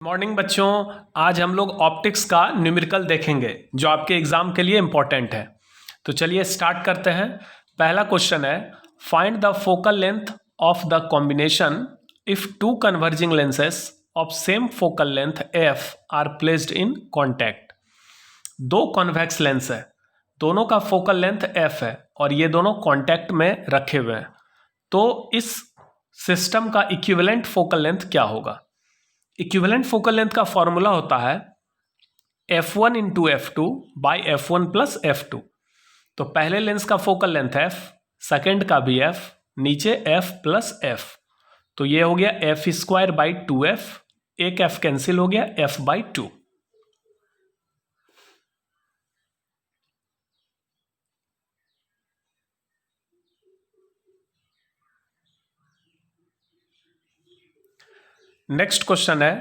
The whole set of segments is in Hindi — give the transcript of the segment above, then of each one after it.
मॉर्निंग बच्चों, आज हम लोग ऑप्टिक्स का न्यूमेरिकल देखेंगे जो आपके एग्जाम के लिए इंपॉर्टेंट है। तो चलिए स्टार्ट करते हैं। पहला क्वेश्चन है, find the focal length of the combination if two converging lenses of same focal length F R placed in contact. दो कॉन्वेक्स लेंस है, दोनों का फोकल लेंथ एफ है और ये दोनों कॉन्टैक्ट में रखे हुए हैं। तो इस सिस्टम का इक्विवेलेंट फोकल लेंथ क्या होगा? इक्विवेलेंट फोकल लेंथ का फॉर्मूला होता है f1 into f2 by f1 plus f2। तो पहले लेंस का फोकल लेंथ f, सेकेंड का भी f, नीचे f प्लस f। तो ये हो गया f स्क्वायर बाई 2f, एक f कैंसिल हो गया, f बाई 2। नेक्स्ट क्वेश्चन है,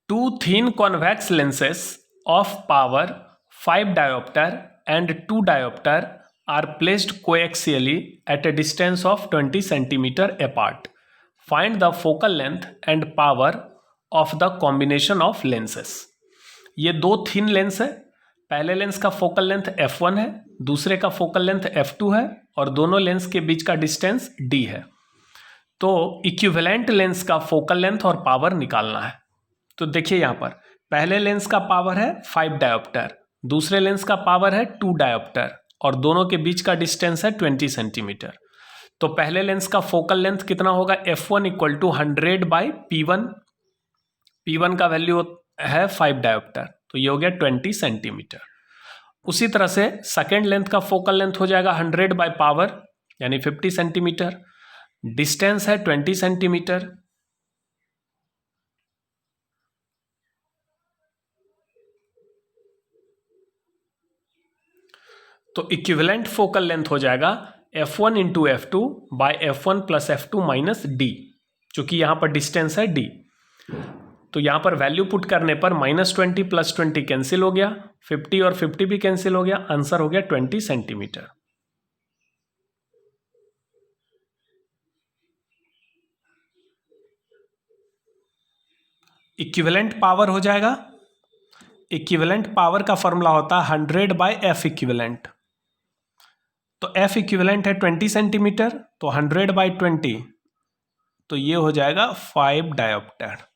two thin convex lenses of power 5 dioptre and 2 dioptre are placed coaxially at a distance of 20 centimetre apart. Find the focal length and power of the combination of lenses. ये दो थीन लेंस है, पहले लेंस का फोकल लेंथ f1 है, दूसरे का फोकल लेंथ f2 है और दोनों लेंस के बीच का डिस्टेंस d है। तो इक्विवेलेंट लेंस का फोकल लेंथ और पावर निकालना है। तो देखिए यहाँ पर पहले लेंस का पावर है 5 डायोप्टर, दूसरे लेंस का पावर है 2 डायोप्टर और दोनों के बीच का डिस्टेंस है 20 सेंटीमीटर। तो पहले लेंस का फोकल लेंथ कितना होगा? f1 equal to 100 by P1 का वैल्यू है 5 डायोप्टर, तो ये हो गया 20 सेंटीमीटर। उसी तरह से सेकेंड लेंथ का फोकल लेंथ हो जाएगा 100 बाई पावर यानी 50 सेंटीमीटर, डिस्टेंस है 20 सेंटीमीटर। तो इक्विवेलेंट फोकल लेंथ हो जाएगा f1 into f2 by f1 plus f2 minus d, चूंकि यहां पर डिस्टेंस है d। तो यहां पर वैल्यू पुट करने पर -20 प्लस 20 कैंसिल हो गया, 50 और 50 भी कैंसिल हो गया, आंसर हो गया 20 सेंटीमीटर। इक्विवेलेंट पावर हो जाएगा, इक्विवेलेंट पावर का फॉर्मूला होता है 100 बाई एफ इक्विवेलेंट। तो एफ इक्विवेलेंट है 20 सेंटीमीटर, तो 100 बाई 20, तो ये हो जाएगा 5 डायोप्टर।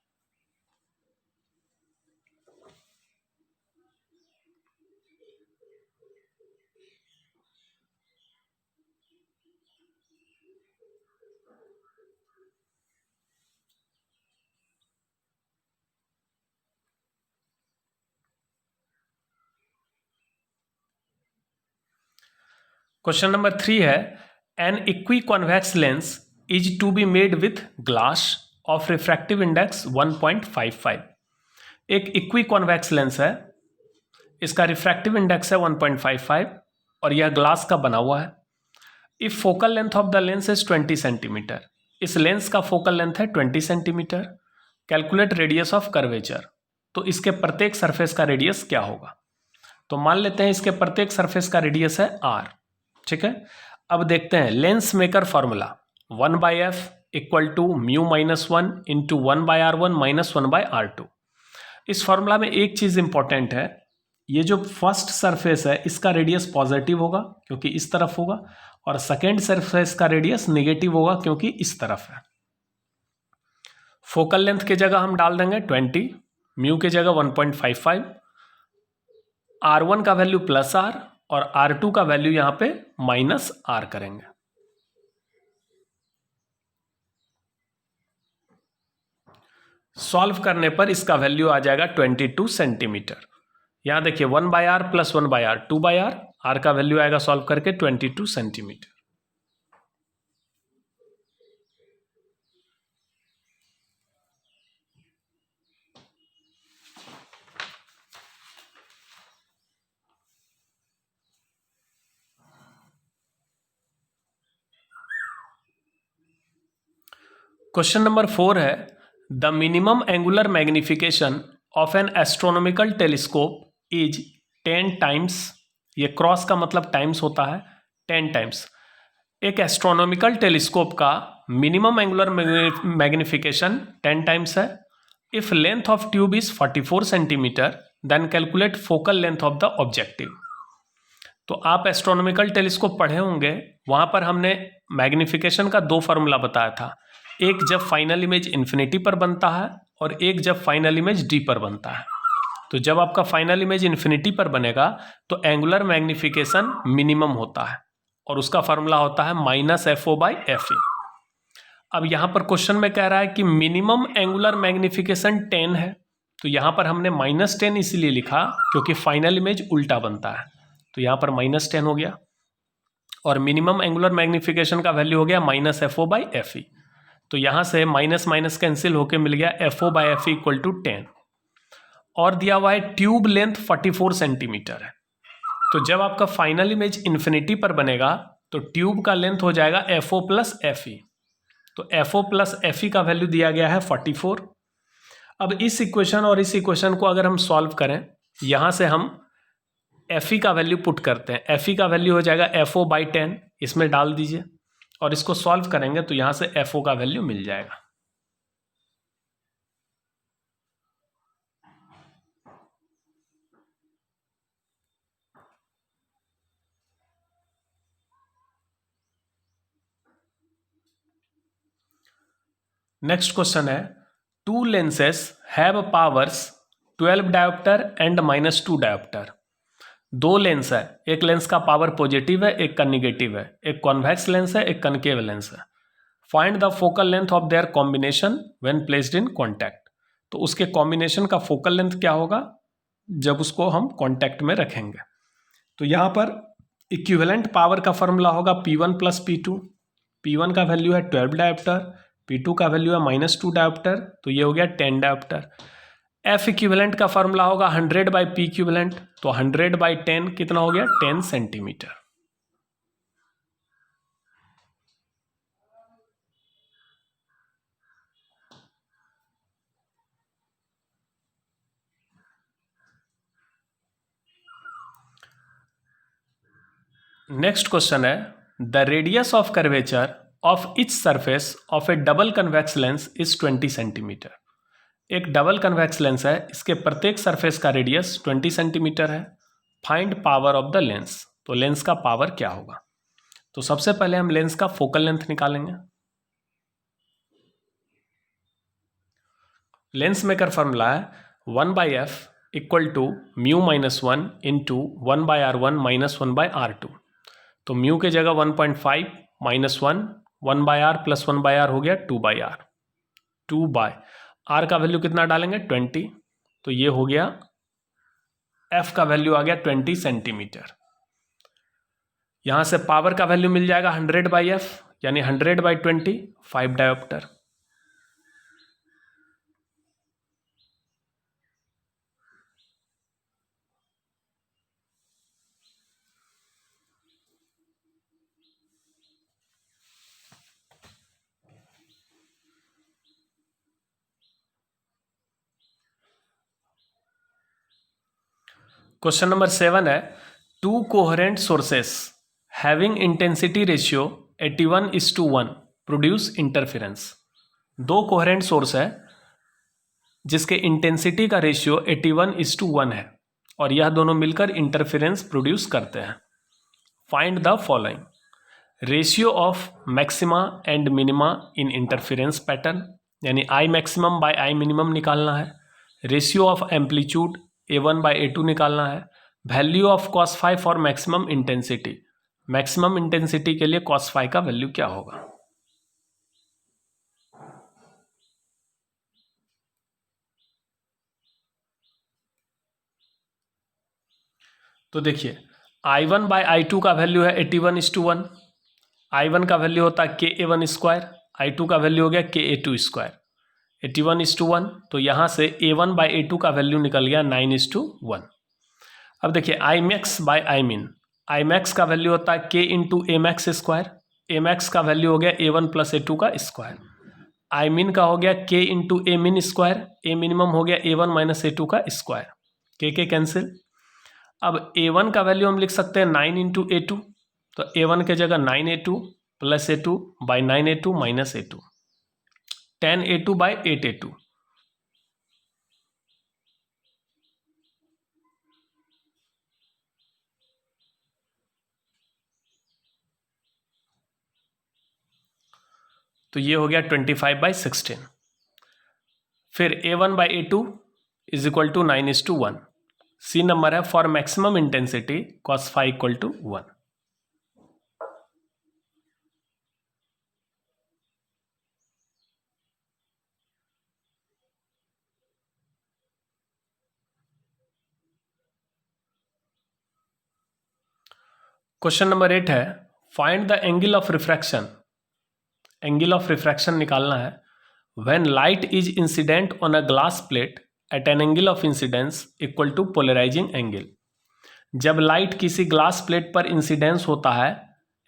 क्वेश्चन नंबर 3 है, an equiconvex lens is to be made with glass of refractive index 1.55। एक इक्वी कॉन्वेक्स लेंस है, इसका रिफ्रैक्टिव इंडेक्स है 1.55 और यह ग्लास का बना हुआ है। If focal length of the lens is 20 centimetre, इस लेंस का फोकल लेंथ है 20 centimetre. Calculate radius of curvature. तो इसके प्रत्येक सरफेस का रेडियस क्या होगा? तो मान लेते हैं इसके प्रत्येक सरफेस का रेडियस है r, ठीक है। अब देखते हैं lens maker formula 1 by F equal to mu minus 1 into 1 by r1 minus 1 by r2। इस फॉर्मूला में एक चीज इंपॉर्टेंट है, ये जो फर्स्ट सरफेस है इसका रेडियस पॉजिटिव होगा क्योंकि इस तरफ होगा, और सेकेंड सरफेस का रेडियस नेगेटिव होगा क्योंकि इस तरफ है। फोकल लेंथ की जगह हम डाल देंगे 20, म्यू की जगह 1.55, r1 का वैल्यू प्लस r और r2 का वैल्यू यहां पे माइनस r करेंगे। सॉल्व करने पर इसका वैल्यू आ जाएगा 22 सेंटीमीटर। यहां देखिए 1 by R plus 1 by R 2 by R का वैल्यू आएगा सॉल्व करके 22 सेंटीमीटर। क्वेश्चन नंबर 4 है, the minimum angular magnification of an astronomical telescope is 10 times. ये क्रॉस का मतलब टाइम्स होता है, 10 टाइम्स। एक एस्ट्रोनॉमिकल टेलीस्कोप का मिनिमम एंगुलर मैग्निफिकेशन 10 टाइम्स है। If length of tube is 44 centimetre then calculate focal length of the objective. तो आप एस्ट्रोनॉमिकल टेलीस्कोप पढ़े होंगे, वहाँ पर हमने मैग्निफिकेशन का दो फार्मूला बताया था, एक जब फाइनल इमेज इन्फिनिटी पर बनता है और एक जब फाइनल इमेज डी पर बनता है। तो जब आपका फाइनल इमेज इन्फिनिटी पर बनेगा तो एंगुलर मैग्निफिकेशन मिनिमम होता है और उसका फार्मूला होता है -FO/FE। अब यहाँ पर क्वेश्चन में कह रहा है कि मिनिमम एंगुलर मैग्निफिकेशन 10 है, तो यहाँ पर हमने -10 इसलिए लिखा क्योंकि फाइनल इमेज उल्टा बनता है, तो यहाँ पर -10 हो गया और मिनिमम एंगुलर मैग्निफिकेशन का वैल्यू हो गया -FO/FE। तो यहाँ से माइनस माइनस कैंसिल होकर मिल गया FO/FE = 10 और दिया हुआ है ट्यूब लेंथ 44 सेंटीमीटर है। तो जब आपका फाइनल इमेज इन्फिनिटी पर बनेगा तो ट्यूब का लेंथ हो जाएगा FO+FE। तो FO+FE का वैल्यू दिया गया है 44। अब इस इक्वेशन और इस इक्वेशन को अगर हम सॉल्व करें, यहाँ से हम FE का वैल्यू पुट करते हैं। FE का वैल्यू हो जाएगा FO/10, इसमें डाल दीजिए और इसको सॉल्व करेंगे तो यहाँ से FO का वैल्यू मिल जाएगा। नेक्स्ट क्वेश्चन है, two lenses have powers 12 dioptre and -2 dioptre. दो लेंस है, एक लेंस का पावर पॉजिटिव है, एक का निगेटिव है, एक कॉन्वेक्स लेंस है, एक कनकेव लेंस है। Find the focal length of their combination when placed in contact. तो उसके कॉम्बिनेशन का फोकल लेंथ क्या होगा जब उसको हम कॉन्टैक्ट में रखेंगे। तो यहाँ पर इक्विवेलेंट पावर का फॉर्मूला होगा P1 + P2। P1 का वैल्यू है 12 डायोप्टर, P2 का वैल्यू है -2 डायोप्टर, तो ये हो गया 10 डायोप्टर। F इक्विवेलेंट का फॉर्मूला होगा 100/P इक्विवेलेंट, तो 100/10 कितना हो गया 10 सेंटीमीटर। नेक्स्ट क्वेश्चन है, the radius of curvature of each surface of A double convex lens is 20 centimetre. एक डबल कन्वेक्स लेंस है, इसके प्रत्येक सरफेस का रेडियस 20 सेंटीमीटर है। Find power of the lens. तो लेंस का पावर क्या होगा। तो सबसे पहले हम लेंस का फोकल लेंथ निकालेंगे। लेंस मेकर फॉर्मूला है 1/f = μ-1 × 1/r1 - 1/r2। तो म्यू के जगह 1.5 - 1 1/r + 1/r हो गया 2/r। 2/r का वैल्यू कितना डालेंगे 20, तो ये हो गया f का वैल्यू आ गया 20 सेंटीमीटर। यहाँ से पावर का वैल्यू मिल जाएगा 100/f यानी 100/20 5 डायोप्टर। क्वेश्चन नंबर 7 है, to coherent sources having intensity ratio 81:1 produce interference. दो कोहेरेंट सोर्स है जिसके इंटेंसिटी का रेशियो 81:1 है और यह दोनों मिलकर इंटरफेरेंस प्रोड्यूस करते हैं। Find the following. Ratio of maxima and minima in interference pattern, यानी I maximum bye I minimum निकालना है। रेशियो ऑफ एम्पलीट्यूड A1/A2 निकालना है। Value of cos phi for maximum intensity, maximum intensity के लिए cos phi का वैल्यू क्या होगा। तो देखिए I1/I2 का वैल्यू है 81:1। I1 का वैल्यू होता है KA1², I2 का वैल्यू हो गया KA2²। 81:1, तो यहाँ से A1/A2 का वैल्यू निकल गया 9:1। अब देखिए Imax/Imin, Imax का वैल्यू होता है K × Amax², Amax का वैल्यू हो गया A1 + A2 का स्क्वायर। Imin का हो गया K × Amin², A मिनिमम हो गया A1 - A2 का स्क्वायर, K कैंसिल। अब A1 का वैल्यू हम लिख सकते हैं 9 × A2, तो A1 के जगह 9A2 + A2/9A2 - A2, 10A2/8A2। तो ये हो गया 25/16। फिर A1/A2 is equal to 9:1। C number है for maximum intensity cos phi equal to 1। Question number 8 है find the angle of refraction. Angle of refraction निकालना है when light is incident on a glass plate at an angle of incidence equal to polarising angle. जब लाइट किसी ग्लास प्लेट पर इंसिडेंस होता है,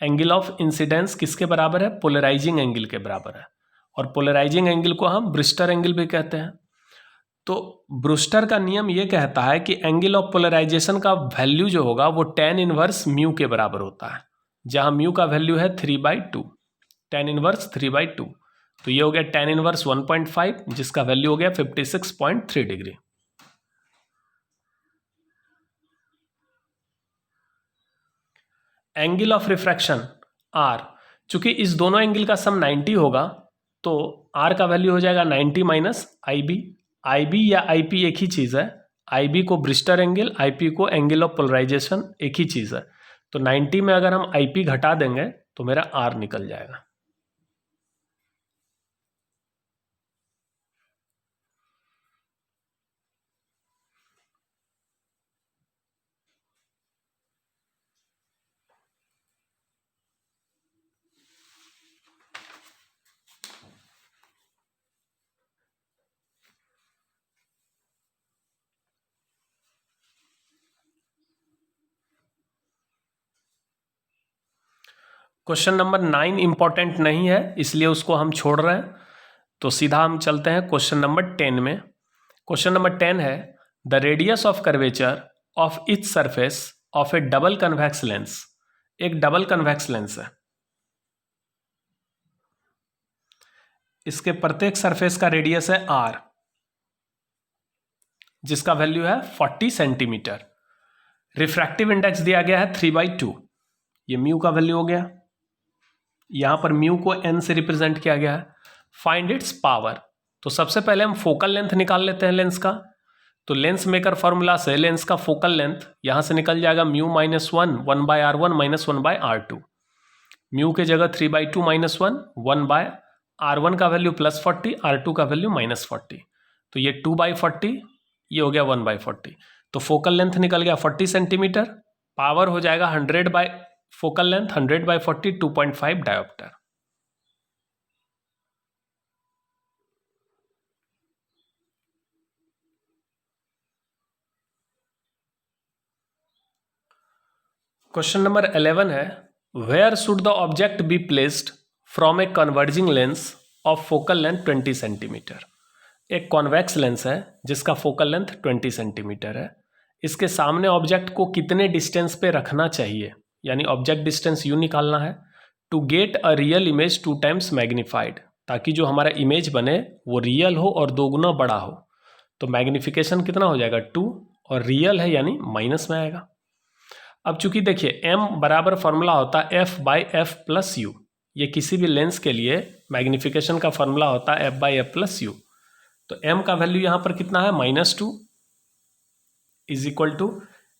एंगल ऑफ इंसिडेंस किसके बराबर है? पोलराइजिंग एंगल के बराबर है। और पोलराइजिंग एंगल को हम ब्रूस्टर एंगल भी कहते हैं। तो ब्रूस्टर का नियम ये कहता है कि एंगल ऑफ पोलराइजेशन का वैल्यू जो होगा वो tan इनवर्स म्यू के बराबर होता है, जहां म्यू का वैल्यू है 3/2, tan इनवर्स 3/2। तो ये हो गया tan इनवर्स 1.5, जिसका वैल्यू हो गया 56.3 degree. Angle of refraction R, चूंकि इस दोनों एंगल का सम 90 होगा तो R का वैल्यू हो जाएगा 90 माइनस IB। IB या IP एक ही चीज़ है। IB को ब्रूस्टर एंगल, IP को एंगल ऑफ पोलराइजेशन एक ही चीज़ है। तो 90 में अगर हम IP घटा देंगे तो मेरा R निकल जाएगा। क्वेश्चन नंबर 9 इंपॉर्टेंट नहीं है, इसलिए उसको हम छोड़ रहे हैं। तो सीधा हम चलते हैं क्वेश्चन नंबर 10 में। क्वेश्चन नंबर 10 है the radius of curvature of each surface of A double convex lens. एक डबल कन्वेक्स लेंस है, इसके प्रत्येक सरफेस का रेडियस है R, जिसका वैल्यू है 40 सेंटीमीटर। रिफ्रैक्टिव इंडेक्स दिया गया है 3/2। ये म्यू का वैल्यू हो गया। यहां पर म्यू को n से रिप्रेजेंट किया गया है। Find its power. तो सबसे पहले हम फोकल लेंथ निकाल लेते हैं लेंस का। तो लेंस मेकर फॉर्मूला से लेंस का फोकल लेंथ यहां से निकल जाएगा mu minus 1/r1 minus 1/r2। Mu के जगह 3/2 माइनस 1/r1 का वैल्यू +40, R2 का वैल्यू -40। तो ये 2/40, ये हो गया 1/40। तो फोकल लेंथ निकल गया 40 सेंटीमीटर। पावर हो जाएगा 100 by focal length 100/40, 2.5 dioptre. Question number 11 है where should the object be placed from a converging lens of focal length 20 centimetre. एक कॉन्वेक्स लेंस है जिसका फोकल लेंथ 20 सेंटीमीटर है। इसके सामने ऑब्जेक्ट को कितने डिस्टेंस पे रखना चाहिए, यानी ऑब्जेक्ट डिस्टेंस यू निकालना है to get a real image 2 times magnified, ताकि जो हमारा इमेज बने वो रियल हो और 2 गुना बड़ा हो। तो मैग्निफिकेशन कितना हो जाएगा 2, और रियल है यानी माइनस में आएगा। अब चूंकि देखिए m बराबर फॉर्मूला होता है f/f+u। ये किसी भी लेंस के लिए मैग्निफिकेशन का फॉर्मूला होता है f/f+u। तो m का वैल्यू यहां पर कितना है -2 इज इक्वल टू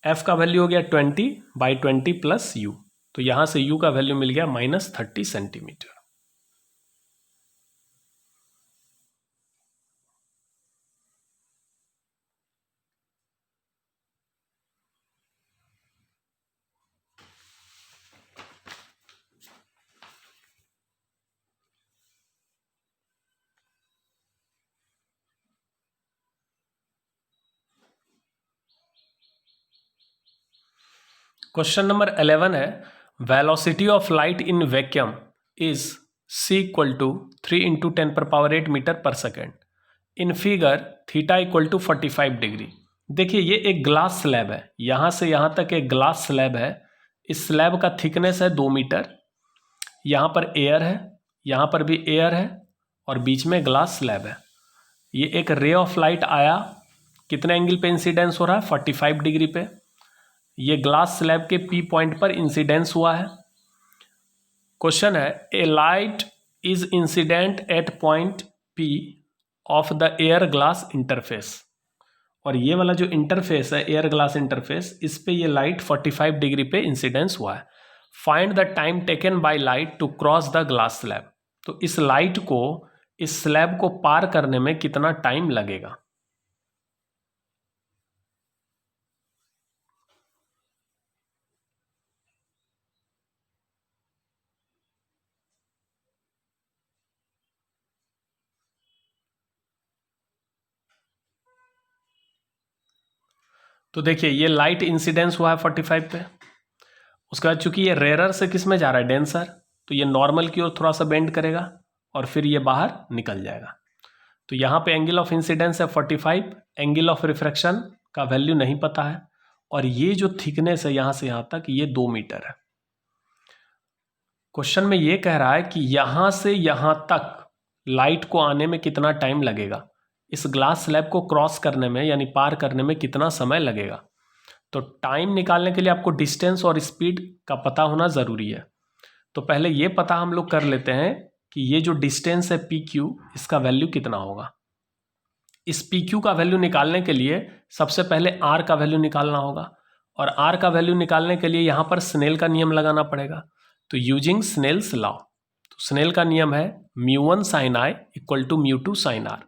f का वैल्यू हो गया 20/20 + u। तो यहां से u का वैल्यू मिल गया -30 सेंटीमीटर। क्वेश्चन नंबर 11 है velocity of light in vacuum is c = 3 × 10⁸ मीटर/सेकेंड। In figure theta = 45 degree. देखिए ये एक ग्लास स्लैब है, यहाँ से यहाँ तक एक ग्लास स्लैब है। इस स्लैब का थिकनेस है 2 मीटर। यहाँ पर एयर है, यहाँ पर भी एयर है, और बीच में ग्लास स्लैब है। ये एक रे ऑफ लाइट आया, कितने एंगल पे इंसिडेंस हो रहा है 45 डिग्री पे। ये ग्लास स्लैब के P पॉइंट पर इंसिडेंस हुआ है। क्वेश्चन है a light is incident at point P of the air glass interface. और ये वाला जो इंटरफेस है एयर ग्लास इंटरफेस, इस पे ये लाइट 45 डिग्री पे इंसिडेंस हुआ है। Find the time taken by light to cross the glass slab. तो इस लाइट को, इस स्लैब को पार करने में कितना टाइम लगेगा। तो देखिए ये लाइट इंसिडेंस हुआ है 45 पे। उसके बाद चूंकि ये रेयरर से किस में जा रहा है, डेंसर, तो ये नॉर्मल की ओर थोड़ा सा बेंड करेगा और फिर ये बाहर निकल जाएगा। तो यहाँ पे एंगल ऑफ इंसिडेंस है 45, एंगल ऑफ रिफ्रैक्शन का वैल्यू नहीं पता है, और ये जो थिकनेस है यहाँ से यहाँ तक ये 2 मीटर है। क्वेश्चन में ये कह रहा है कि यहाँ से यहाँ तक लाइट को आने में कितना टाइम लगेगा, इस ग्लास स्लैब को क्रॉस करने में यानी पार करने में कितना समय लगेगा। तो टाइम निकालने के लिए आपको डिस्टेंस और स्पीड का पता होना ज़रूरी है। तो पहले ये पता हम लोग कर लेते हैं कि ये जो डिस्टेंस है PQ, इसका वैल्यू कितना होगा। इस PQ का वैल्यू निकालने के लिए सबसे पहले R का वैल्यू निकालना होगा, और R का वैल्यू निकालने के लिए यहाँ पर स्नेल का नियम लगाना पड़ेगा। तो यूजिंग स्नेल्स लॉ, तो स्नेल का नियम है μ1 sin I equal to μ2 sin R।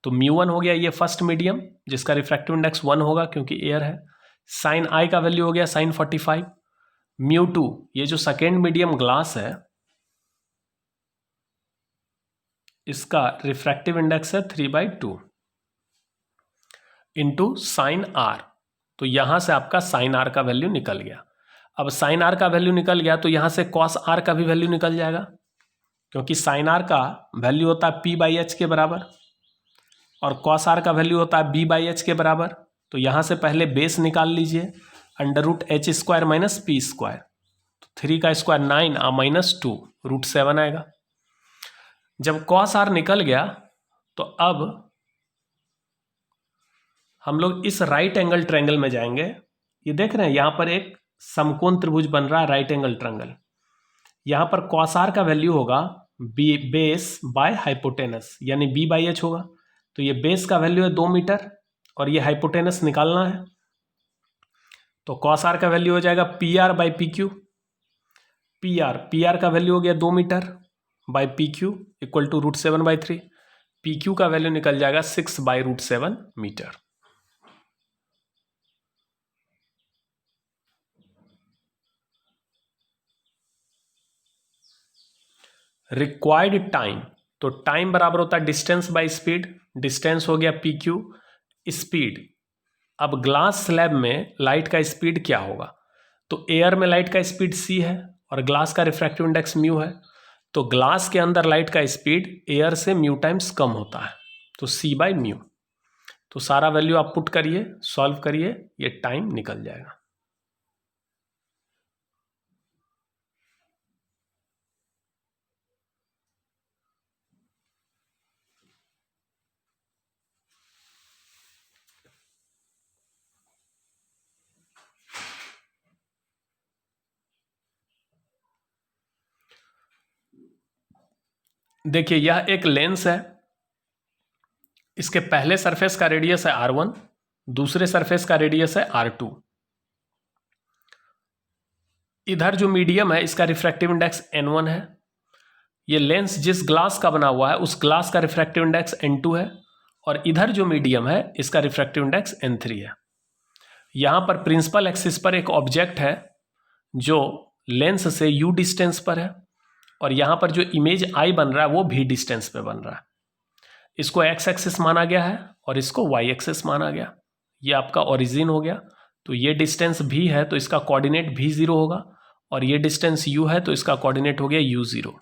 तो μ1 हो गया ये फर्स्ट मीडियम जिसका रिफ्रैक्टिव इंडेक्स 1 होगा क्योंकि एयर है। साइन I का वैल्यू हो गया sin 45। μ2 ये जो सेकेंड मीडियम ग्लास है इसका रिफ्रैक्टिव इंडेक्स है 3/2 इंटू साइन R। तो यहां से आपका साइन R का वैल्यू निकल गया। अब साइन R का वैल्यू निकल गया तो यहां से कॉस R का भी वैल्यू निकल जाएगा, क्योंकि साइन R का वैल्यू होता है P/H के बराबर और कॉस R का वैल्यू होता है B/H के बराबर। तो यहां से पहले बेस निकाल लीजिए, √H² माइनस P²। तो 3 का स्क्वायर 9 -2 √7 आएगा। जब कॉस R निकल गया तो अब हम लोग इस राइट एंगल ट्रायंगल में जाएंगे। ये देख रहे हैं यहाँ पर एक समकोण त्रिभुज बन रहा है, राइट एंगल ट्रायंगल। यहाँ पर कॉस R का वैल्यू होगा बेस बाय हाइपोटेनस यानी B/H होगा। तो ये बेस का वैल्यू है 2 मीटर और ये हाइपोटेनस निकालना है। तो कॉस R का वैल्यू हो जाएगा PR/PQ। PR का वैल्यू हो गया 2 metre by PQ equal to √7/3। PQ का वैल्यू निकल जाएगा 6/√7 मीटर। रिक्वायर्ड टाइम, तो टाइम बराबर होता है डिस्टेंस बाय स्पीड। डिस्टेंस हो गया PQ, स्पीड। अब ग्लास स्लैब में लाइट का स्पीड क्या होगा, तो एयर में लाइट का स्पीड c है और ग्लास का रिफ्रैक्टिव इंडेक्स म्यू है। तो ग्लास के अंदर लाइट का स्पीड एयर से म्यू टाइम्स कम होता है, तो c/μ। तो सारा वैल्यू आप पुट करिए, सॉल्व करिए, ये टाइम निकल जाएगा। देखिए यह एक लेंस है, इसके पहले सरफेस का रेडियस है R1, दूसरे सरफेस का रेडियस है R2। इधर जो मीडियम है इसका रिफ्रैक्टिव इंडेक्स N1 है। ये लेंस जिस ग्लास का बना हुआ है उस ग्लास का रिफ्रैक्टिव इंडेक्स N2 है, और इधर जो मीडियम है इसका रिफ्रैक्टिव इंडेक्स N3 है। यहाँ पर प्रिंसिपल एक्सिस पर एक ऑब्जेक्ट है जो लेंस से u डिस्टेंस पर है, और यहाँ पर जो इमेज I बन रहा है वो v डिस्टेंस पे बन रहा है। इसको x एक्सिस माना गया है और इसको y एक्सिस माना गया। ये आपका ओरिजिन हो गया। तो ये डिस्टेंस v है तो इसका कोऑर्डिनेट v0 होगा, और ये डिस्टेंस u है तो इसका कोऑर्डिनेट हो गया u0।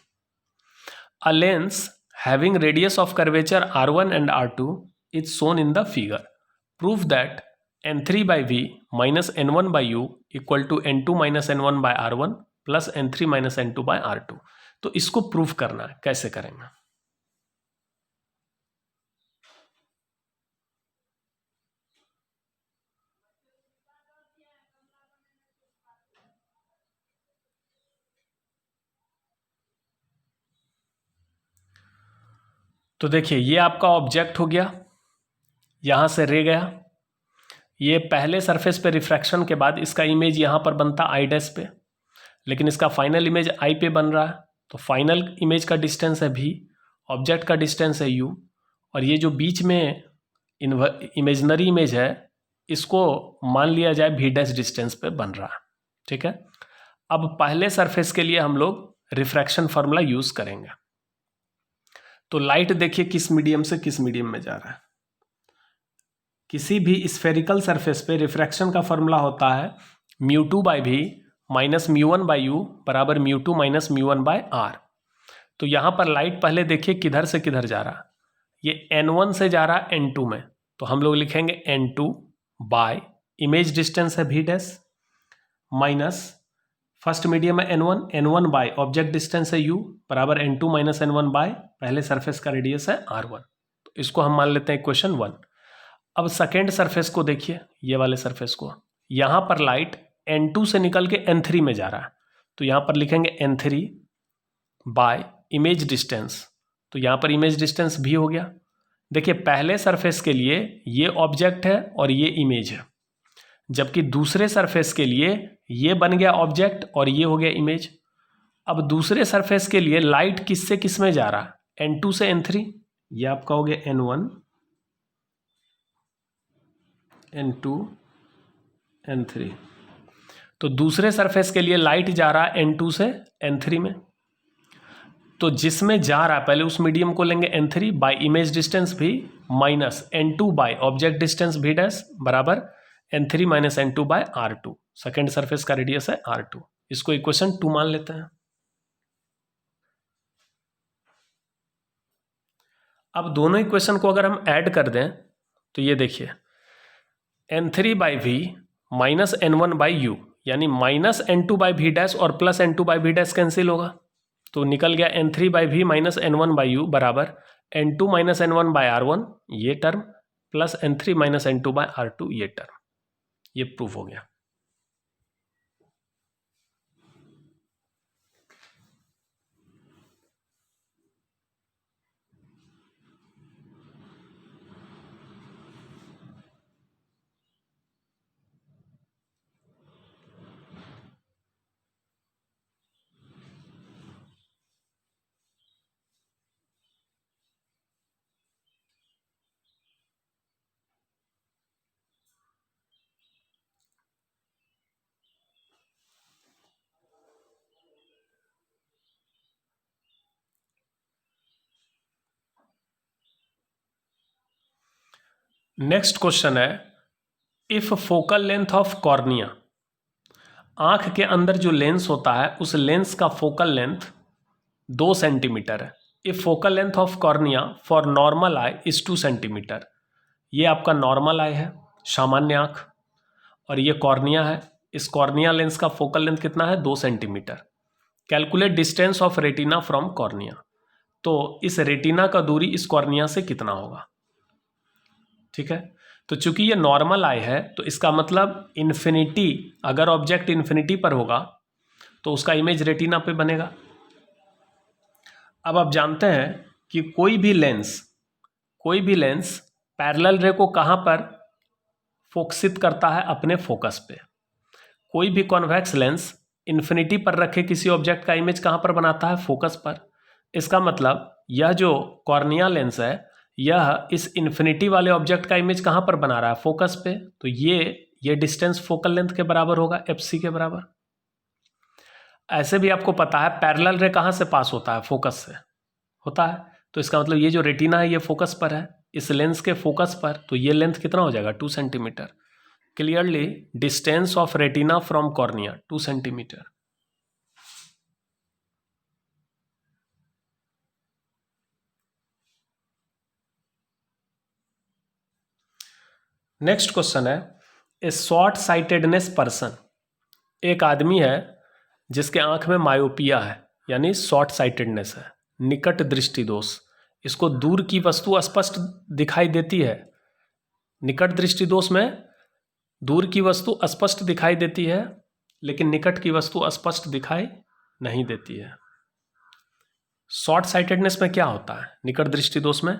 A lens having radius of curvature R1 and R2 is shown in the figure. Prove that N3/V minus N1/U equal to N2 minus N1/R1 plus N3 minus N2/R2। तो इसको प्रूफ करना है, कैसे करेंगे। तो देखिए ये आपका ऑब्जेक्ट हो गया, यहाँ से रे गया, ये पहले सरफेस पे रिफ्रैक्शन के बाद इसका इमेज यहाँ पर बनता आई डैश पे, लेकिन इसका फाइनल इमेज आई पे बन रहा है, तो फाइनल इमेज का डिस्टेंस है v, ऑब्जेक्ट का डिस्टेंस है u, और ये जो बीच में इमेजनरी इमेज है इसको मान लिया जाए v डैश डिस्टेंस पे बन रहा है। ठीक है, अब पहले सरफेस के लिए हम लोग रिफ्रैक्शन फार्मूला यूज करेंगे। तो लाइट देखिए किस मीडियम से किस मीडियम में जा रहा है। किसी भी स्फेरिकल सरफेस पे रिफ्रैक्शन का फार्मूला होता है μ2 by v minus μ1 by u बराबर μ2 माइनस μ1 बाय r। तो यहाँ पर लाइट पहले देखिए किधर से किधर जा रहा है, ये n1 से जा रहा है n2 में, तो हम लोग लिखेंगे n2 बाय इमेज डिस्टेंस है v dash minus first medium है n1 बाय ऑब्जेक्ट डिस्टेंस है u बराबर n2 माइनस n1 बाय पहले सरफेस का रेडियस है r1। तो इसको हम मान लेते हैं इक्वेशन 1। अब सेकेंड सरफेस को देखिए, ये वाले सरफेस को, यहाँ पर लाइट n2 से निकल के n3 में जा रहा है, तो यहाँ पर लिखेंगे n3 बाय इमेज डिस्टेंस, तो यहाँ पर इमेज डिस्टेंस भी हो गया। देखिए पहले सरफेस के लिए ये ऑब्जेक्ट है और ये इमेज है, जबकि दूसरे सरफेस के लिए ये बन गया ऑब्जेक्ट और ये हो गया इमेज। अब दूसरे सरफेस के लिए लाइट किस से किस में जा रहा है, n2 से n3, ये आपका हो गया n1 n2 n3। तो दूसरे सरफेस के लिए लाइट जा रहा है n2 से n3 में, तो जिसमें जा रहा है पहले उस मीडियम को लेंगे n3 बाय इमेज डिस्टेंस भी minus n2 by object distance भी डैश बराबर n3 minus n2 by r2। Second surface का रेडियस है r2, इसको इक्वेशन 2 मान लेते हैं। अब दोनों इक्वेशन को अगर हम ऐड कर दें तो ये देखिए n3 by v minus n1 by u, यानी minus n2 by v dash और plus n2 by v dash cancel होगा, तो निकल गया n3 by v minus n1 by u बराबर n2 minus n1 by r1 ये term plus n3 minus n2 by r2 ये टर्म, ये प्रूफ हो गया। नेक्स्ट क्वेश्चन है, if focal length of cornea, आंख के अंदर जो लेंस होता है उस लेंस का फोकल लेंथ 2 सेंटीमीटर है। If focal length of cornea for normal I is 2 centimetre, ये आपका नॉर्मल आई है, सामान्य आंख, और ये कॉर्निया है। इस कॉर्निया लेंस का फोकल लेंथ कितना है, 2 centimetre. Calculate distance of retina from cornea, तो इस रेटिना का दूरी इस कॉर्निया से कितना होगा। ठीक है, तो चूंकि ये नॉर्मल आई है तो इसका मतलब इन्फिनिटी, अगर ऑब्जेक्ट इन्फिनिटी पर होगा तो उसका इमेज रेटिना पे बनेगा। अब आप जानते हैं कि कोई भी लेंस पैरेलल रे को कहाँ पर फोकसित करता है, अपने फोकस पे। कोई भी कॉन्वेक्स लेंस इन्फिनिटी पर रखे किसी ऑब्जेक्ट का इमेज कहाँ पर बनाता है, फोकस पर। इसका मतलब यह जो कॉर्निया लेंस है यह इस इन्फिनिटी वाले ऑब्जेक्ट का इमेज कहाँ पर बना रहा है, फोकस पे, तो ये डिस्टेंस फोकल लेंथ के बराबर होगा, एफसी के बराबर। ऐसे भी आपको पता है पैरेलल रे कहाँ से पास होता है, फोकस से होता है, तो इसका मतलब ये जो रेटिना है ये फोकस पर है, इस लेंस के फोकस पर, तो ये लेंथ कितना हो जाएगा, 2 centimetre. Clearly distance of retina from cornea 2 centimetre. Next question है, ए शॉर्ट साइटेडनेस पर्सन, एक आदमी है जिसके आंख में मायोपिया है, यानी शॉर्ट साइटेडनेस है, निकट दृष्टि दोष। इसको दूर की वस्तु स्पष्ट दिखाई देती है, निकट दृष्टि दोष में दूर की वस्तु स्पष्ट दिखाई देती है लेकिन निकट की वस्तु स्पष्ट दिखाई नहीं देती है। शॉर्ट साइटेडनेस में क्या होता है, निकट दृष्टि दोष में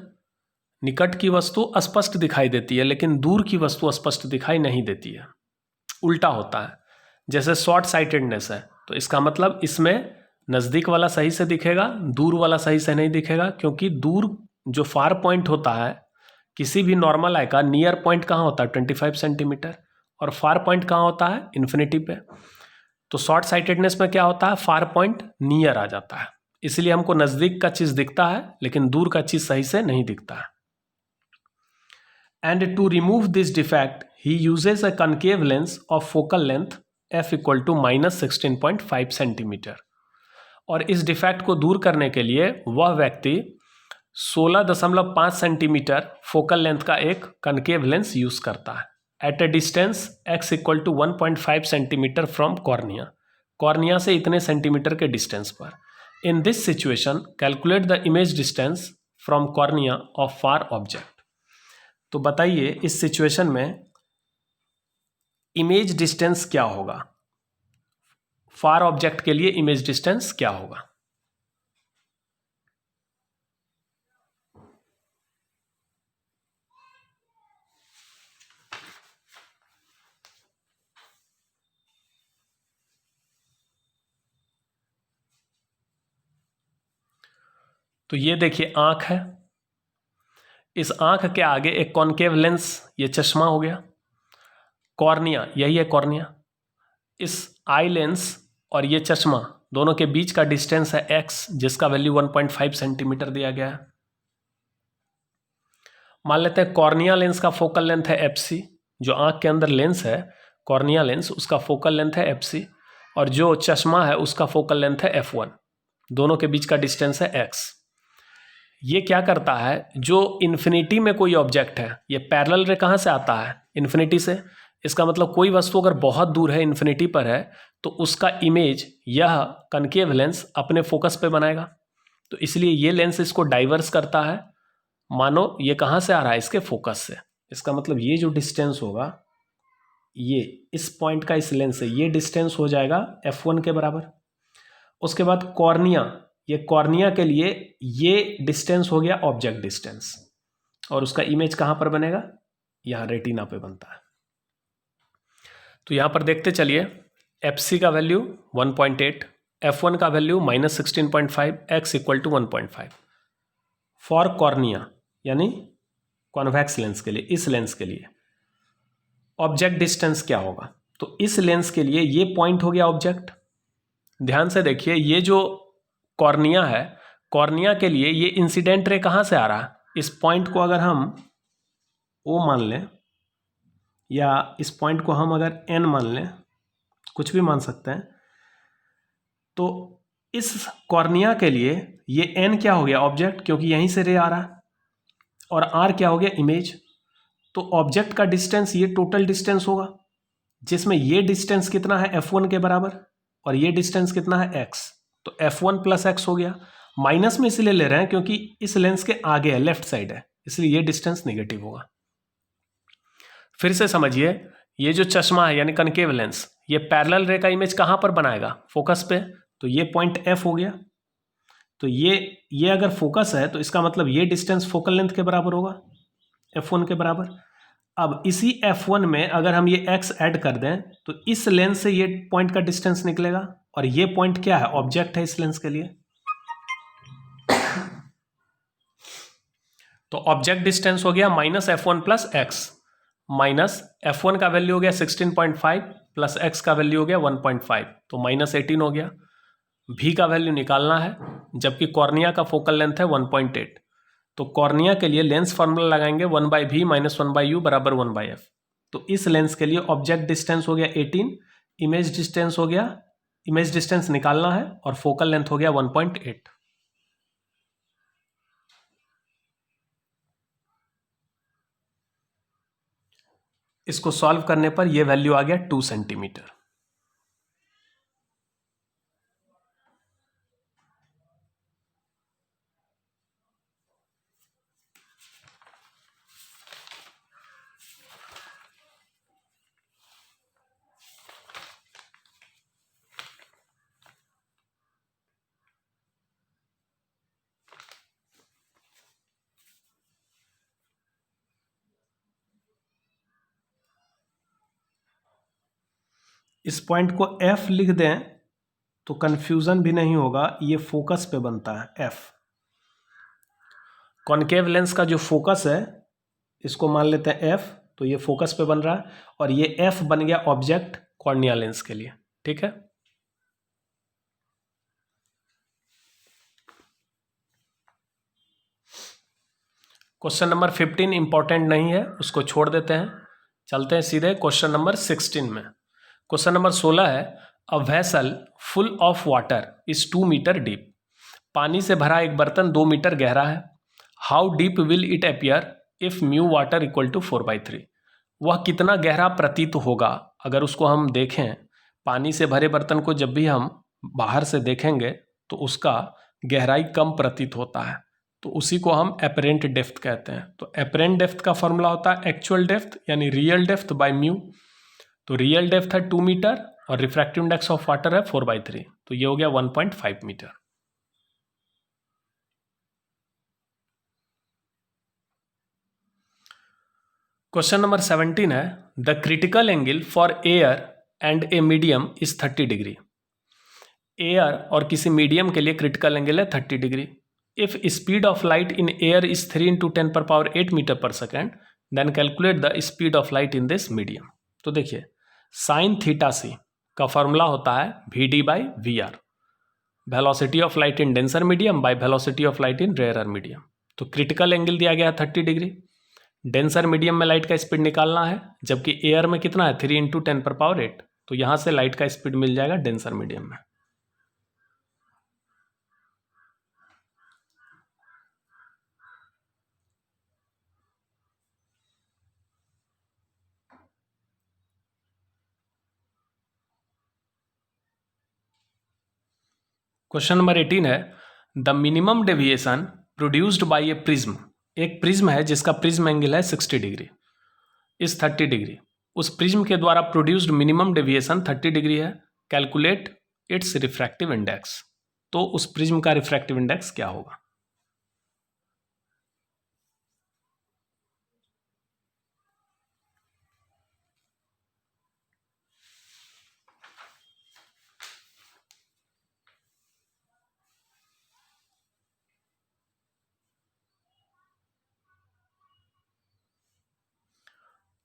निकट की वस्तु स्पष्ट दिखाई देती है लेकिन दूर की वस्तु स्पष्ट दिखाई नहीं देती है, उल्टा होता है। जैसे शॉर्ट साइटेडनेस है तो इसका मतलब इसमें नज़दीक वाला सही से दिखेगा, दूर वाला सही से नहीं दिखेगा, क्योंकि दूर जो फार पॉइंट होता है किसी भी नॉर्मल आई का नियर पॉइंट कहाँ होता है 25 सेंटीमीटर, और फार पॉइंट कहाँ होता है इन्फिनिटी पे। तो शॉर्ट साइटेडनेस में क्या होता है, फार पॉइंट नियर आ जाता है, इसलिए हमको नज़दीक का चीज़ दिखता है लेकिन दूर का चीज़ सही से नहीं दिखता है। And to remove this defect he uses a concave lens of focal length f equal to -16.5 centimetre. और इस डिफेक्ट को दूर करने के लिए वह व्यक्ति 16.5 सेंटीमीटर फोकल लेंथ का एक कनकेव लेंस यूज करता है at a distance x equal to 1.5 centimetre from cornea, cornea से इतने सेंटीमीटर के डिस्टेंस पर। In this situation calculate the image distance from cornea of far object. तो बताइए इस सिचुएशन में इमेज डिस्टेंस क्या होगा, फार ऑब्जेक्ट के लिए इमेज डिस्टेंस क्या होगा। तो ये देखिए आंख है, इस आंख के आगे एक कॉनकेव लेंस, ये चश्मा हो गया, कॉर्निया यही है कॉर्निया, इस आई लेंस और ये चश्मा दोनों के बीच का डिस्टेंस है x, जिसका वैल्यू 1.5 सेंटीमीटर दिया गया है। मान लेते हैं कॉर्निया लेंस का फोकल लेंथ है fc, जो आंख के अंदर लेंस है कॉर्निया लेंस उसका फोकल लेंथ है fc, और जो चश्मा है उसका फोकल लेंथ है f1, दोनों के बीच का डिस्टेंस है x। ये क्या करता है, जो इन्फिनिटी में कोई ऑब्जेक्ट है, ये पैरेलल रे कहाँ से आता है इन्फिनिटी से, इसका मतलब कोई वस्तु अगर बहुत दूर है इन्फिनिटी पर है तो उसका इमेज यह कनकेव लेंस अपने फोकस पे बनाएगा। तो इसलिए ये लेंस इसको डाइवर्स करता है, मानो ये कहाँ से आ रहा है इसके फोकस से, इसका मतलब ये जो डिस्टेंस होगा ये इस पॉइंट का इस लेंस से ये डिस्टेंस हो जाएगा f1 के बराबर। उसके बाद कॉर्निया, ये कॉर्निया के लिए ये डिस्टेंस हो गया ऑब्जेक्ट डिस्टेंस, और उसका इमेज कहाँ पर बनेगा, यहाँ रेटिना पे बनता है। तो यहाँ पर देखते चलिए fc का वैल्यू 1.8, f1 का value -16.5, x equal to 1.5 for cornea यानी कॉन्वेक्स लेंस के लिए, इस लेंस के लिए ऑब्जेक्ट डिस्टेंस क्या होगा। तो इस लेंस के लिए ये पॉइंट हो गया ऑब्जेक्ट, ध्यान से देखिए ये जो कॉर्निया है, कॉर्निया के लिए ये इंसिडेंट रे कहाँ से आ रहा है, इस पॉइंट को अगर हम O मान लें या इस पॉइंट को हम अगर N मान लें, कुछ भी मान सकते हैं, तो इस कॉर्निया के लिए ये N क्या हो गया ऑब्जेक्ट, क्योंकि यहीं से रे आ रहा है, और R क्या हो गया इमेज। तो ऑब्जेक्ट का डिस्टेंस ये टोटल डिस्टेंस होगा, जिसमें ये डिस्टेंस कितना है f1 के बराबर और ये डिस्टेंस कितना है x, तो f1 प्लस x हो गया। माइनस में इसलिए ले रहे हैं क्योंकि इस लेंस के आगे है, लेफ्ट साइड है, इसलिए ये डिस्टेंस नेगेटिव होगा। फिर से समझिए, ये जो चश्मा है यानी कनकेव लेंस, ये पैरेलल रे का इमेज कहाँ पर बनाएगा, फोकस पे, तो ये पॉइंट f हो गया। तो ये अगर फोकस है तो इसका मतलब ये डिस्टेंस फोकल लेंथ के बराबर होगा, f1 के बराबर। अब इसी f1 में अगर हम ये x ऐड कर दें तो इस लेंस से ये पॉइंट का डिस्टेंस निकलेगा, और ये पॉइंट क्या है, ऑब्जेक्ट है इस लेंस के लिए। तो ऑब्जेक्ट डिस्टेंस हो गया -f1 plus x, minus f1 का वैल्यू हो गया 16.5 प्लस x का वैल्यू हो गया 1.5, तो -18 हो गया। v का वैल्यू निकालना है, जबकि कॉर्निया का फोकल लेंथ है 1.8, तो कॉर्निया के लिए लेंस फार्मूला लगाएंगे 1/v माइनस 1/u बराबर 1/f। तो इस लेंस के लिए ऑब्जेक्ट डिस्टेंस हो गया 18, इमेज डिस्टेंस हो गया, इमेज डिस्टेंस निकालना है, और फोकल लेंथ हो गया 1.8। इसको सॉल्व करने पर यह वैल्यू आ गया 2 सेंटीमीटर। इस पॉइंट को F लिख दें तो कंफ्यूजन भी नहीं होगा, ये फोकस पे बनता है F। कॉनकेव लेंस का जो फोकस है इसको मान लेते हैं F, तो ये फोकस पे बन रहा है और ये F बन गया ऑब्जेक्ट कॉर्निया लेंस के लिए। ठीक है, क्वेश्चन नंबर 15 इंपॉर्टेंट नहीं है, उसको छोड़ देते हैं। चलते हैं सीधे क्वेश्चन नंबर 16 में। क्वेश्चन नंबर 16 है, a vessel full of water is 2 metre deep. पानी से भरा एक बर्तन 2 मीटर गहरा है। How deep will it appear if mu water equal to 4/3। वह कितना गहरा प्रतीत होगा अगर उसको हम देखें, पानी से भरे बर्तन को जब भी हम बाहर से देखेंगे तो उसका गहराई कम प्रतीत होता है, तो उसी को हम एपरेंट डेप्थ कहते हैं। तो एपरेंट डेप्थ का फॉर्मूला होता है एक्चुअल डेप्थ यानी रियल डेप्थ बाय म्यू। तो रियल डेप्थ है 2 मीटर और रिफ्रैक्टिव इंडेक्स ऑफ वाटर है 4/3, तो ये हो गया 1.5 मीटर। क्वेश्चन नंबर 17 है, the critical angle for air and a medium is 30 degree. Air और किसी मीडियम के लिए क्रिटिकल एंगल है 30 degree. If speed of light in air is 3 × 10⁸ metre पर second, then calculate the speed of light in this medium. तो देखिए, साइन थीटा सी का फॉर्मूला होता है VD/VR, velocity of light in denser medium by velocity of light in rarer medium. तो क्रिटिकल एंगल दिया गया है 30 डिग्री। डेंसर मीडियम में लाइट का स्पीड निकालना है, जबकि एयर में कितना है 3 × 10⁸, तो यहाँ से लाइट का स्पीड मिल जाएगा डेंसर मीडियम में। क्वेश्चन नंबर 18 है, the minimum deviation produced by A prism. एक प्रिज्म है जिसका प्रिज्म एंगल है 60 डिग्री इस 30 डिग्री। उस प्रिज्म के द्वारा प्रोड्यूस्ड मिनिमम डेविएशन 30 डिग्री है। Calculate its refractive index. तो उस प्रिज्म का रिफ्रैक्टिव इंडेक्स क्या होगा?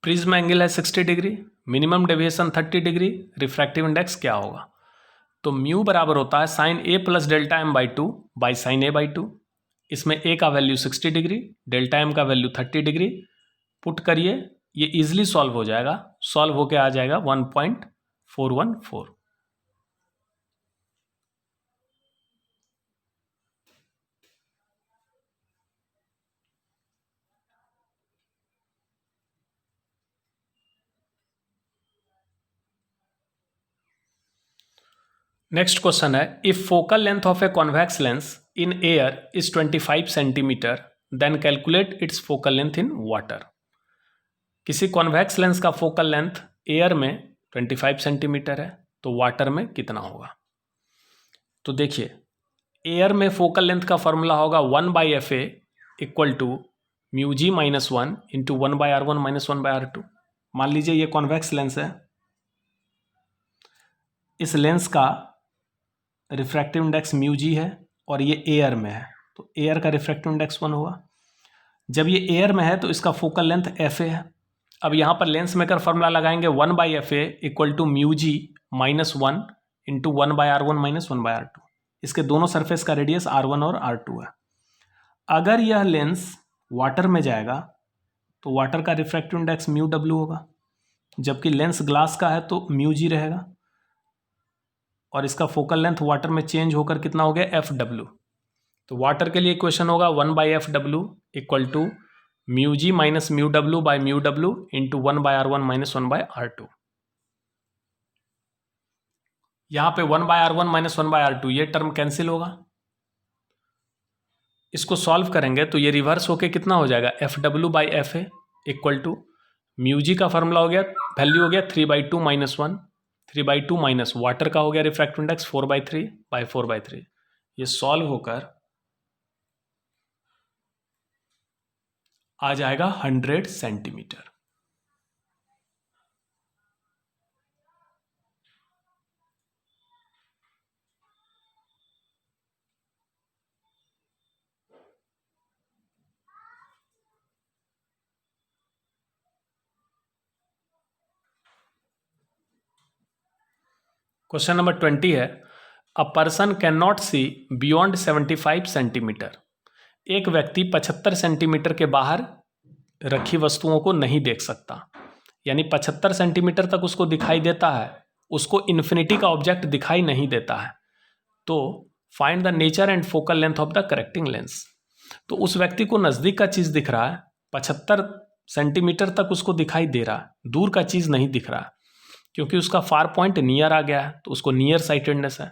प्रिज्म एंगल है 60 degree, minimum deviation 30 degree, refractive index क्या होगा? तो म्यू बराबर होता है sign A + Δm/2 by sine A/2। इसमें A का वैल्यू 60 डिग्री, डेल्टा M का वैल्यू 30 डिग्री। पुट करिए, ये इजीली सॉल्व हो जाएगा। सॉल्व होके आ जाएगा 1.414। नेक्स्ट क्वेश्चन है, if focal length of a convex lens in air is 25 centimetre, then calculate its focal length in water. किसी कॉन्वेक्स लेंस का फोकल लेंथ एयर में 25 सेंटीमीटर है, तो वाटर में कितना होगा? तो देखिए, एयर में फोकल लेंथ का फॉर्मूला होगा 1/FA equal to μg - 1 into 1/R1 - 1/R2। मान लीजिए ये कॉन्वेक्स लेंस है, इस लेंस का रिफ्रैक्टिव इंडेक्स μg है और ये एयर में है, तो एयर का रिफ्रैक्टिव इंडेक्स 1 होगा। जब ये एयर में है तो इसका फोकल लेंथ FA है। अब यहाँ पर लेंस मेकर फॉर्मूला लगाएंगे 1/FA equal to μg - 1 into 1/R1 - 1/R2। इसके दोनों सरफेस का रेडियस R1 और R2 है। अगर यह लेंस वाटर में जाएगा तो वाटर का रिफ्रैक्टिव इंडेक्स μW होगा, जबकि लेंस ग्लास का है तो μg रहेगा, और इसका फोकल लेंथ वाटर में चेंज होकर कितना हो गया FW। तो वाटर के लिए इक्वेशन होगा 1/FW equal to μg - μW by μW into 1/R1 - 1/R2। यहाँ पे 1/R1 - 1/R2 ये टर्म कैंसिल होगा। इसको सॉल्व करेंगे तो ये रिवर्स होके कितना हो जाएगा FW/FA इक्वल टू μg का फॉर्मूला हो गया, वैल्यू हो गया 3/2 - 1, 3/2 माइनस वाटर का हो गया रिफ्रैक्टिव इंडेक्स 4/3 ये सॉल्व होकर आ जाएगा 100 सेंटीमीटर। क्वेश्चन नंबर 20 है, a person can not see beyond 75 centimetre. एक व्यक्ति 75 सेंटीमीटर के बाहर रखी वस्तुओं को नहीं देख सकता, यानी 75 सेंटीमीटर तक उसको दिखाई देता है, उसको इन्फिनिटी का ऑब्जेक्ट दिखाई नहीं देता है। तो find the nature and focal length of the correcting lens. तो उस व्यक्ति को नज़दीक का चीज़ दिख रहा है, 75 सेंटीमीटर तक उसको दिखाई दे रहा है, दूर का चीज़ नहीं दिख रहा है, क्योंकि उसका फार पॉइंट नियर आ गया है, तो उसको नियर साइटेडनेस है।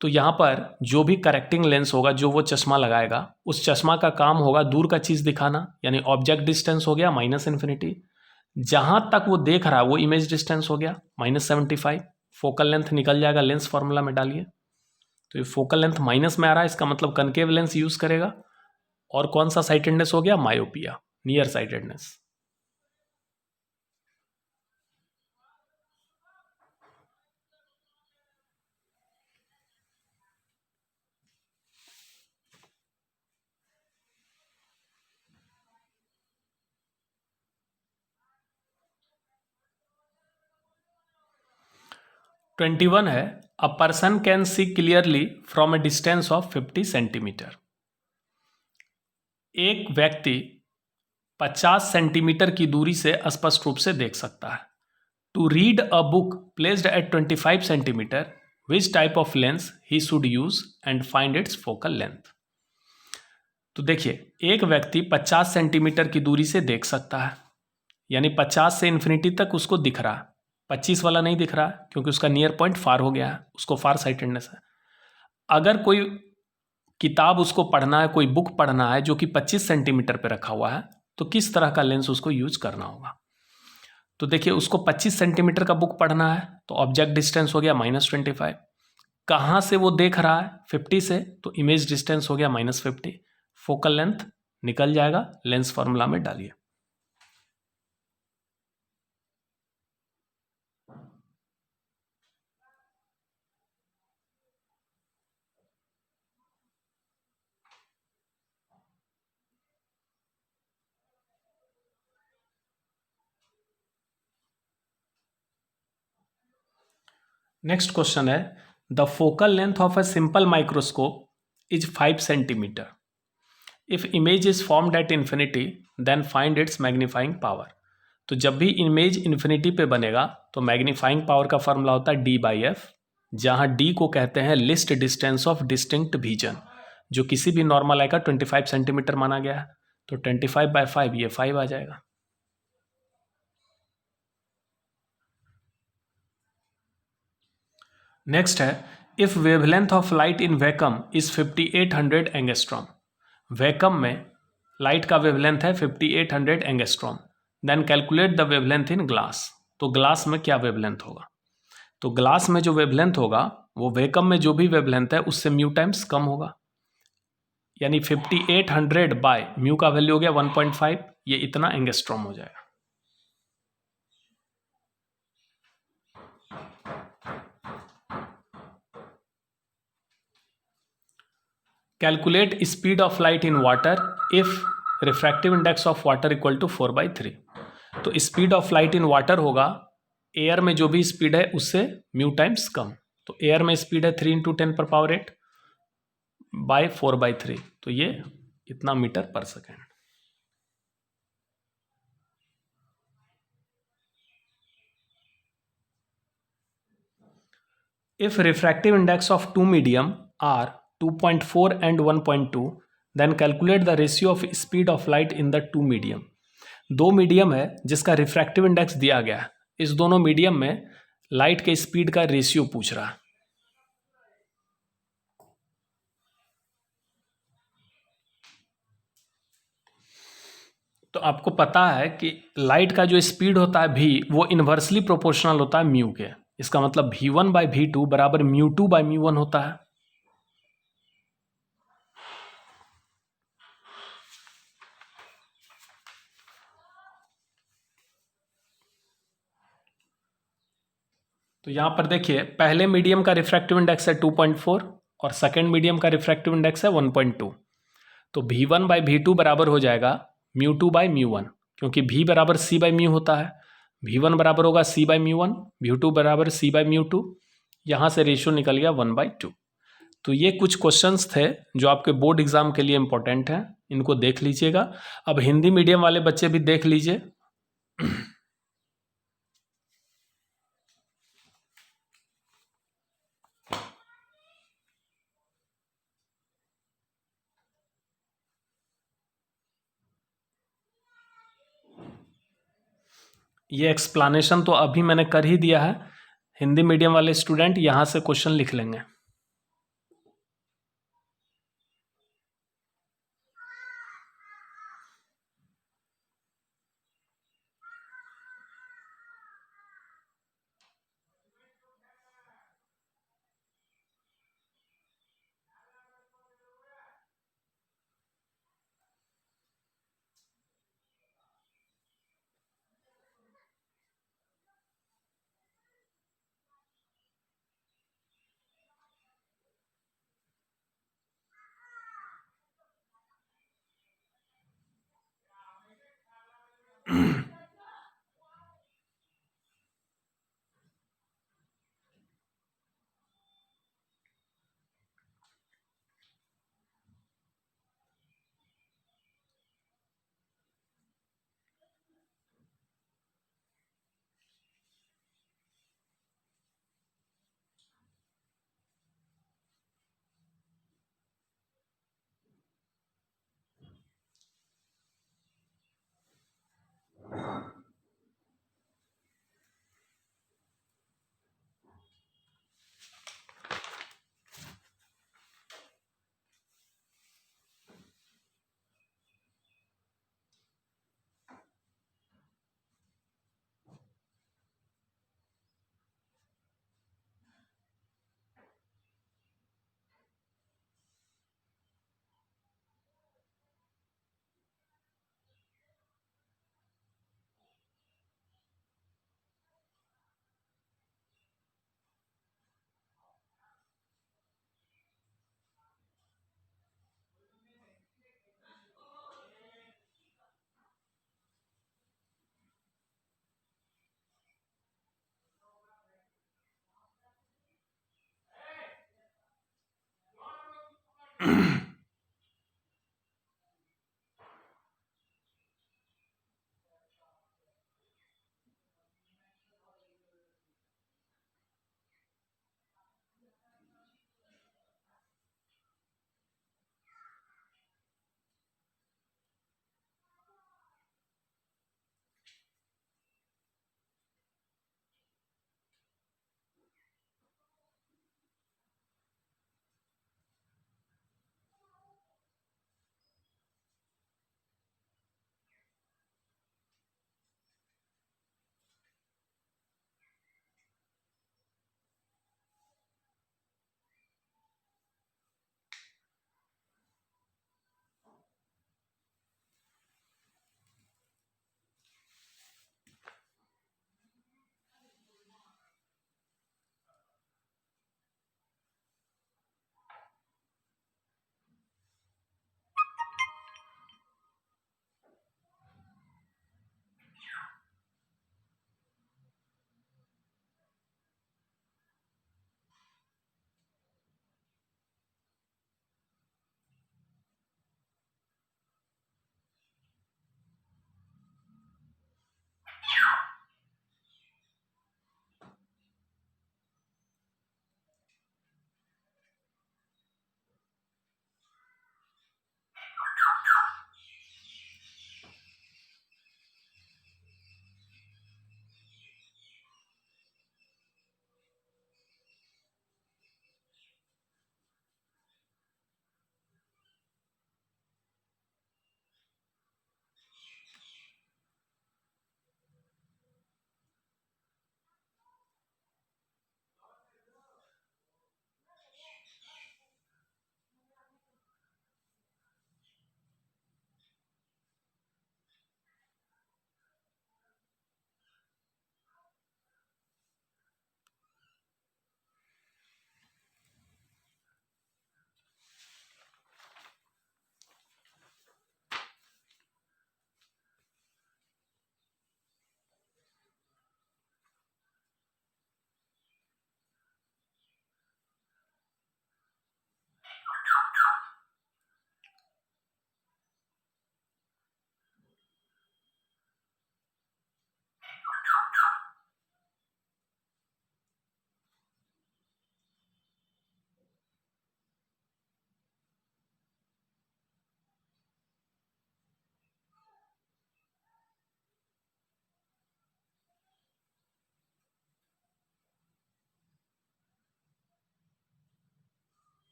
तो यहाँ पर जो भी करेक्टिंग लेंस होगा, जो वो चश्मा लगाएगा, उस चश्मा का काम होगा दूर का चीज़ दिखाना, यानी ऑब्जेक्ट डिस्टेंस हो गया -इन्फिनिटी। जहाँ तक वो देख रहा है वो इमेज डिस्टेंस हो गया -75। फोकल लेंथ निकल जाएगा, लेंस फॉर्मूला में डालिए। तो ये फोकल लेंथ माइनस में आ रहा है, इसका मतलब कनकेव लेंस यूज़ करेगा। और कौन सा साइटेडनेस हो गया? Myopia, near sightedness. Twenty one है, a person can see clearly from a distance of 50 centimetre. एक व्यक्ति 50 सेंटीमीटर की दूरी से स्पष्ट रूप से देख सकता है। To read a book placed at 25 centimetre, which type of lens he should use and find its focal length. तो देखिए, एक व्यक्ति 50 सेंटीमीटर की दूरी से देख सकता है, यानी 50 से इन्फिनिटी तक उसको दिख रहा है, 25 वाला नहीं दिख रहा है, क्योंकि उसका नियर पॉइंट फार हो गया है, उसको फार साइटेडनेस है। अगर कोई किताब उसको पढ़ना है, कोई बुक पढ़ना है जो कि 25 सेंटीमीटर पे रखा हुआ है, तो किस तरह का लेंस उसको यूज करना होगा? तो देखिए, उसको 25 सेंटीमीटर का बुक पढ़ना है, तो ऑब्जेक्ट डिस्टेंस हो गया -25। कहाँ से वो देख रहा है? 50 से, तो इमेज डिस्टेंस हो गया -50। फोकल लेंथ निकल जाएगा, लेंस फॉर्मूला में डालिए। नेक्स्ट क्वेश्चन है, the focal length of a simple microscope is 5 centimetre. If image is formed at infinity then find its magnifying power. तो जब भी इमेज इन्फिनिटी पे बनेगा तो मैग्नीफाइंग पावर का फॉर्मूला होता है D/F, जहाँ D को कहते हैं list distance of distinct vision, जो किसी भी नॉर्मल आई का 25 सेंटीमीटर माना गया है। तो 25/5 ये 5 आ जाएगा। नेक्स्ट है, if wavelength of light in vacuum is 5800 angstrom. Vacuum में लाइट का वेवलेंथ है 5800 angstrom, then calculate the wavelength in glass. तो ग्लास में क्या वेवलेंथ होगा? तो ग्लास में जो वेवलेंथ होगा वो वैक्यूम में जो भी वेवलेंथ है उससे म्यू टाइम्स कम होगा, यानी 5800 बाय म्यू का वैल्यू हो गया 1.5, ये इतना एंगस्ट्रॉम हो जाएगा। Calculate speed of light in water if refractive index of water equal to 4/3। तो speed of light in water होगा एयर में जो भी स्पीड है उससे म्यू टाइम्स कम। तो एयर में स्पीड है 3 × 10⁸ बाय 4/3, तो ये इतना मीटर पर second. If refractive index of two medium are 2.4 and 1.2, then calculate the ratio of speed of light in the two medium. दो मीडियम है जिसका रिफ्रैक्टिव इंडेक्स दिया गया है, इस दोनों मीडियम में लाइट के स्पीड का रेशियो पूछ रहा है। तो आपको पता है कि लाइट का जो स्पीड होता है v, वो इन्वर्सली प्रोपोर्शनल होता है म्यू के। इसका मतलब v1/v2 बराबर μ2/μ1 होता है। तो यहां पर देखिए, पहले मीडियम का रिफ्रैक्टिव इंडेक्स है 2.4 और सेकेंड मीडियम का रिफ्रैक्टिव इंडेक्स है 1.2। तो v1/v2 बराबर हो जाएगा μ2/μ1, क्योंकि v बराबर c/μ होता है। v1 बराबर होगा c/μ1, v2 बराबर c/μ2, यहाँ से रेशियो निकल गया 1/2। तो ये कुछ क्वेश्चंस थे जो आपके बोर्ड एग्जाम के लिए इंपॉर्टेंट हैं, इनको देख लीजिएगा। अब हिंदी मीडियम वाले बच्चे भी देख लीजिए। ये एक्सप्लानेशन तो अभी मैंने कर ही दिया है। हिंदी मीडियम वाले स्टूडेंट यहाँ से क्वेश्चन लिख लेंगे।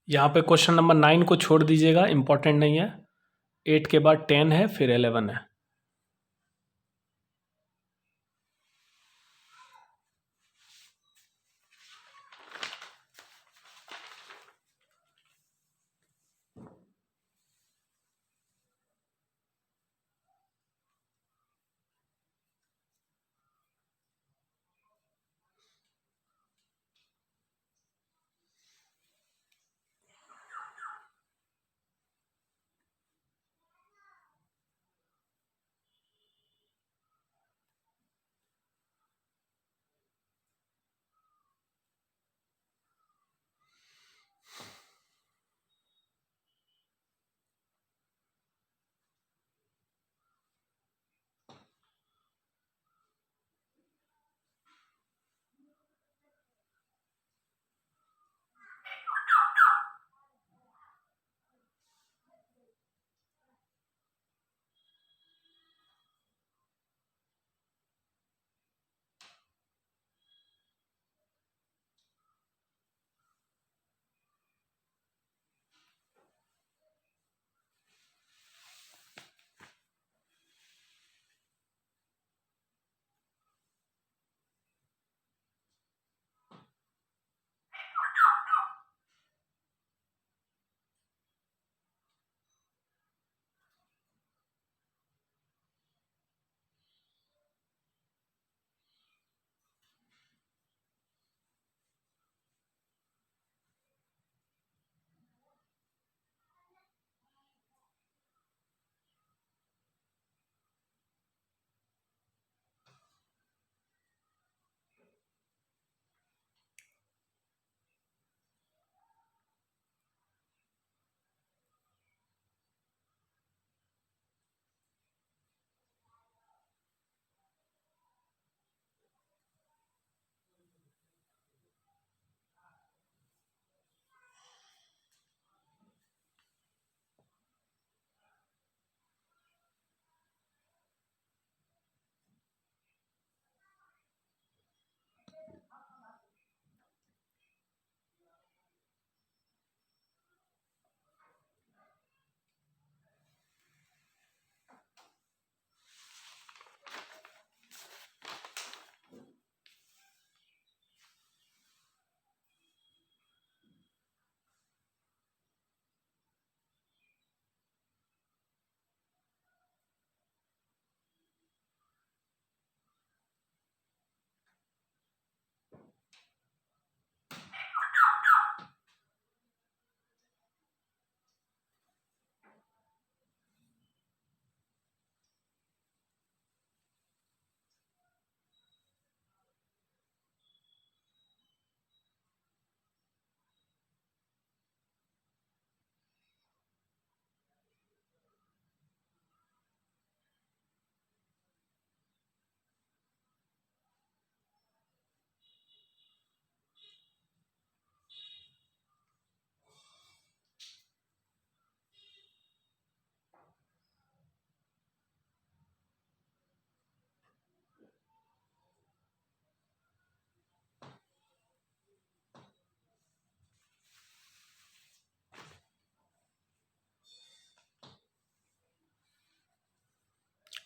यहाँ पे क्वेश्चन नंबर 9 को छोड़ दीजिएगा, इंपॉर्टेंट नहीं है। 8 के बाद 10 है, फिर 11 है।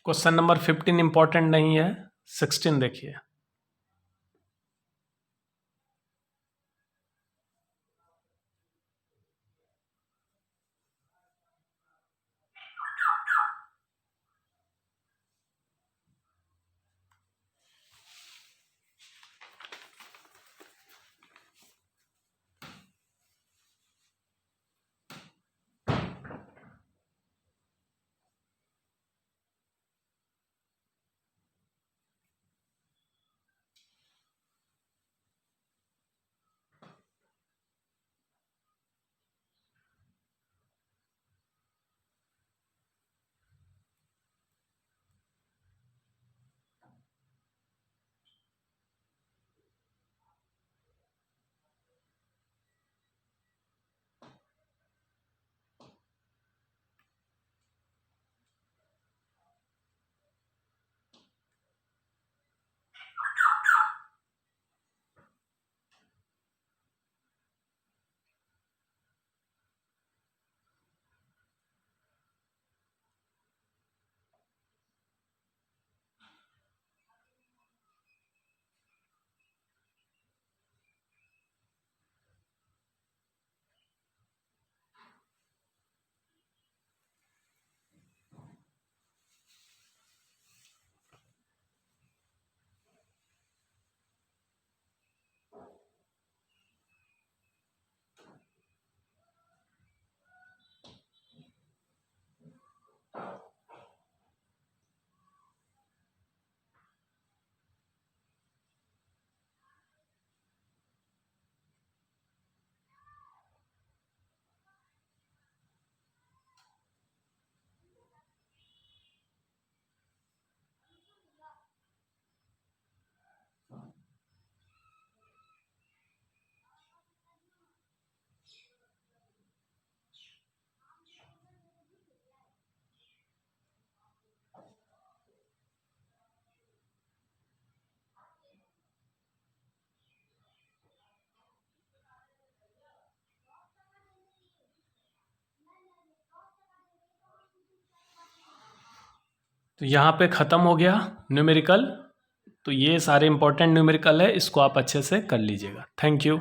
क्वेश्चन नंबर 15 इंपॉर्टेंट नहीं है। 16 देखिए। तो यहाँ पे ख़त्म हो गया न्यूमेरिकल। तो ये सारे इंपॉर्टेंट न्यूमेरिकल है, इसको आप अच्छे से कर लीजिएगा। Thank you.